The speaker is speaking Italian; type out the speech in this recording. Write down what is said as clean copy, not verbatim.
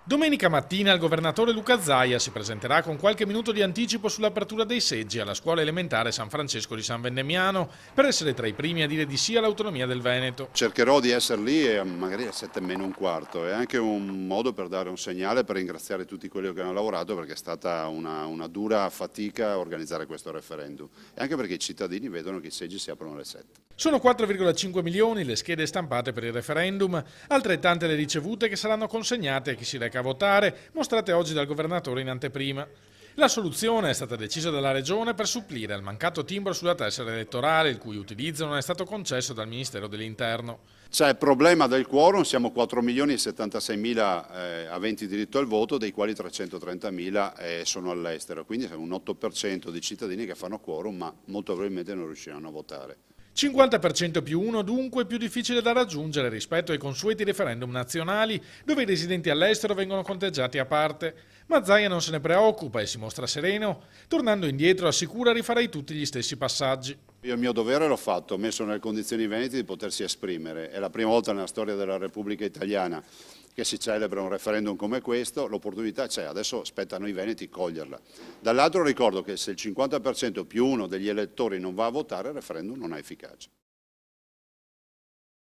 Domenica mattina il governatore Luca Zaia si presenterà con qualche minuto di anticipo sull'apertura dei seggi alla scuola elementare San Francesco di San Vendemiano per essere tra i primi a dire di sì all'autonomia del Veneto. Cercherò di essere lì e magari alle 7 meno un quarto, è anche un modo per dare un segnale, per ringraziare tutti quelli che hanno lavorato, perché è stata una dura fatica organizzare questo referendum e anche perché i cittadini vedono che i seggi si aprono alle 7. Sono 4,5 milioni le schede stampate per il referendum, altrettante le ricevute che saranno consegnate a chi si reca a votare, mostrate oggi dal governatore in anteprima. La soluzione è stata decisa dalla Regione per supplire al mancato timbro sulla tessera elettorale, il cui utilizzo non è stato concesso dal Ministero dell'Interno. C'è il problema del quorum, siamo 4 milioni e 76 mila aventi diritto al voto, dei quali 330 mila sono all'estero, quindi è un 8% di cittadini che fanno quorum ma molto probabilmente non riusciranno a votare. 50% più 1 dunque più difficile da raggiungere rispetto ai consueti referendum nazionali dove i residenti all'estero vengono conteggiati a parte. Ma Zaia non se ne preoccupa e si mostra sereno, tornando indietro assicura rifarei tutti gli stessi passaggi. Io il mio dovere l'ho fatto, ho messo nelle condizioni i veneti di potersi esprimere, è la prima volta nella storia della Repubblica Italiana che si celebra un referendum come questo, l'opportunità c'è, adesso spetta a noi veneti coglierla. Dall'altro ricordo che se il 50% più 1 degli elettori non va a votare il referendum non è efficace.